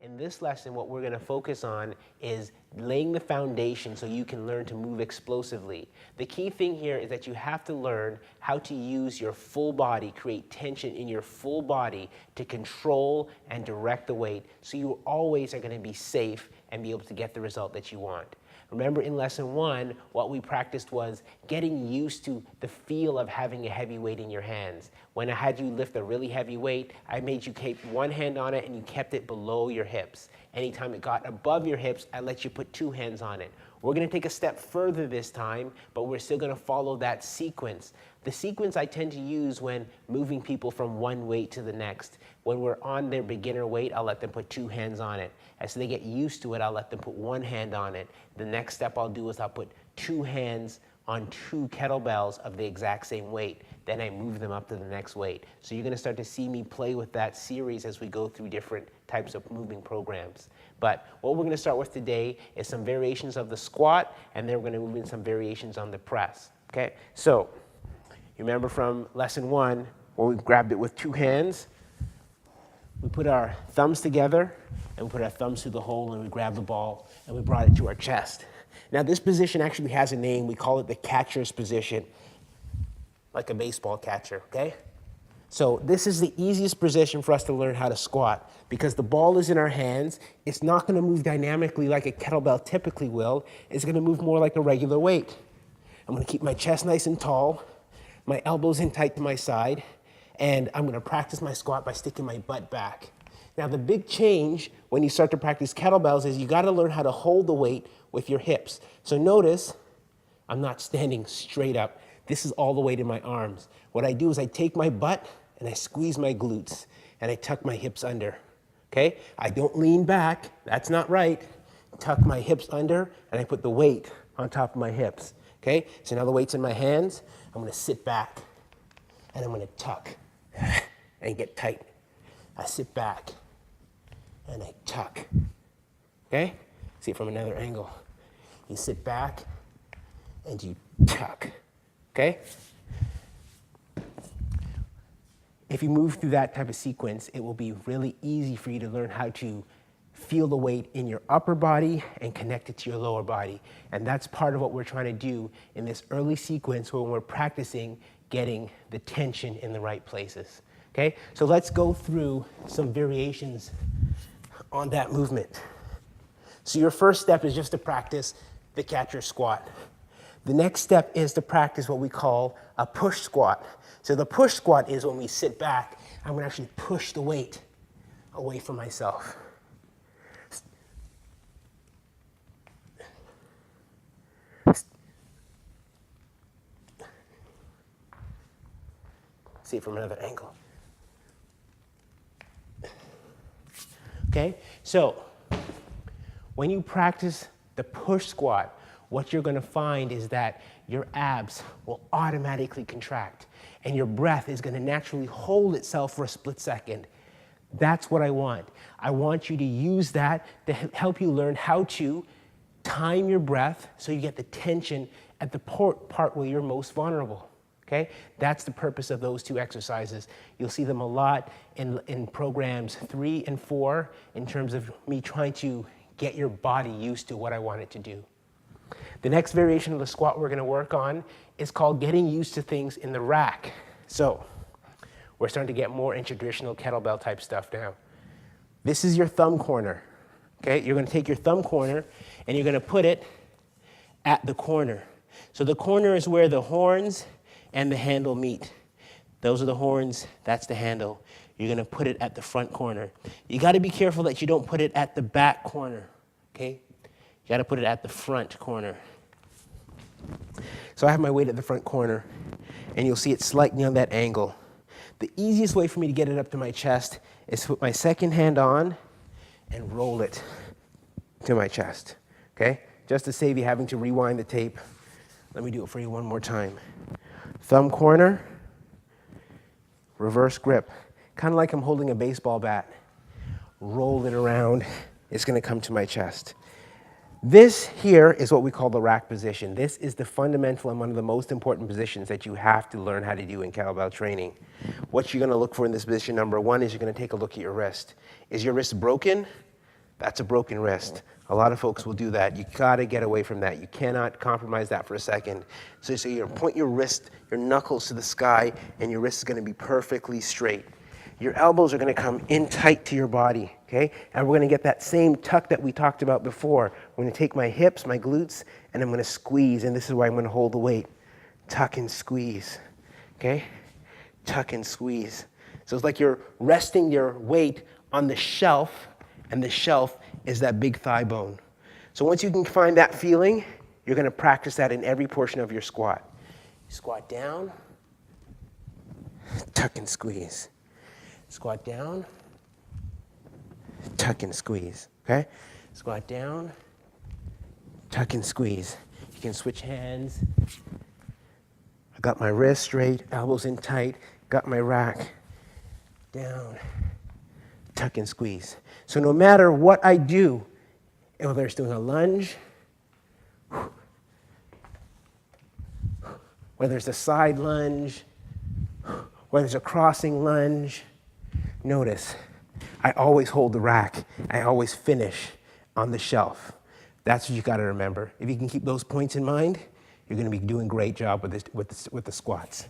In this lesson, what we're going to focus on is laying the foundation so you can learn to move explosively. The key thing here is that you have to learn how to use your full body, create tension in your full body to control and direct the weight so you always are going to be safe and be able to get the result that you want. Remember in lesson 1, what we practiced was getting used to the feel of having a heavy weight in your hands. When I had you lift a really heavy weight, I made you keep one hand on it and you kept it below your hips. Anytime it got above your hips, I let you put 2 hands on it. We're going to take a step further this time, but we're still going to follow that sequence. The sequence I tend to use when moving people from one weight to the next. When we're on their beginner weight, I'll let them put 2 hands on it. As they get used to it, I'll let them put 1 hand on it. The next step I'll do is I'll put 2 hands on 2 kettlebells of the exact same weight. Then I move them up to the next weight. So you're going to start to see me play with that series as we go through different types of moving programs. But what we're going to start with today is some variations of the squat, and then we're going to move in some variations on the press. Okay? So you remember from lesson 1, when we grabbed it with 2 hands, we put our thumbs together, and we put our thumbs through the hole, and we grabbed the ball, and we brought it to our chest. Now this position actually has a name. We call it the catcher's position, like a baseball catcher, okay? So this is the easiest position for us to learn how to squat because the ball is in our hands. It's not going to move dynamically like a kettlebell typically will. It's going to move more like a regular weight. I'm going to keep my chest nice and tall, my elbows in tight to my side, and I'm going to practice my squat by sticking my butt back. Now the big change when you start to practice kettlebells is you got to learn how to hold the weight with your hips. So notice I'm not standing straight up. This is all the weight in my arms. What I do is I take my butt and I squeeze my glutes and I tuck my hips under. Okay? I don't lean back. That's not right. Tuck my hips under and I put the weight on top of my hips. Okay? So now the weight's in my hands. I'm going to sit back and I'm going to tuck and get tight. I sit back and I tuck. Okay? See it from another angle. You sit back and you tuck. Okay? If you move through that type of sequence, it will be really easy for you to learn how to feel the weight in your upper body and connect it to your lower body. And that's part of what we're trying to do in this early sequence when we're practicing getting the tension in the right places. Okay? So let's go through some variations on that movement. So your first step is just to practice the catcher squat. The next step is to practice what we call a push squat. So the push squat is when we sit back, I'm going to actually push the weight away from myself. See it from another angle. Okay, so when you practice the push squat, what you're going to find is that your abs will automatically contract and your breath is going to naturally hold itself for a split second. That's what I want. I want you to use that to help you learn how to time your breath so you get the tension at the part where you're most vulnerable. Okay? That's the purpose of those 2 exercises. You'll see them a lot in programs 3 and 4 in terms of me trying to get your body used to what I want it to do. The next variation of the squat we're going to work on is called getting used to things in the rack. So we're starting to get more in traditional kettlebell type stuff now. This is your thumb corner. Okay? You're going to take your thumb corner and you're going to put it at the corner. So the corner is where the horns and the handle meet. Those are the horns, that's the handle. You're going to put it at the front corner. You got to be careful that you don't put it at the back corner, okay? You got to put it at the front corner. So I have my weight at the front corner, and you'll see it slightly on that angle. The easiest way for me to get it up to my chest is to put my second hand on and roll it to my chest, okay? Just to save you having to rewind the tape, let me do it for you one more time. Thumb corner, reverse grip, kind of like I'm holding a baseball bat. Roll it around, it's going to come to my chest. This here is what we call the rack position. This is the fundamental and one of the most important positions that you have to learn how to do in kettlebell training. What you're going to look for in this position, number 1, is you're going to take a look at your wrist. Is your wrist broken? that's a broken wrist. A lot of folks will do that. You gotta get away from that. You cannot compromise that for a second. So you point your wrist, your knuckles to the sky, and your wrist is gonna be perfectly straight. Your elbows are gonna come in tight to your body, okay? And we're gonna get that same tuck that we talked about before. I'm gonna take my hips, my glutes, and I'm gonna squeeze, and this is where I'm gonna hold the weight. Tuck and squeeze, okay? Tuck and squeeze. So it's like you're resting your weight on the shelf, and the shelf is that big thigh bone. So once you can find that feeling, you're gonna practice that in every portion of your squat. Squat down, tuck and squeeze. Squat down, tuck and squeeze, okay? Squat down, tuck and squeeze. You can switch hands. I got my wrist straight, elbows in tight, got my rack. Down, tuck and squeeze. So no matter what I do, whether it's doing a lunge, whether it's a side lunge, whether it's a crossing lunge, notice, I always hold the rack. I always finish on the shelf. That's what you gotta remember. If you can keep those points in mind, you're gonna be doing a great job with the squats.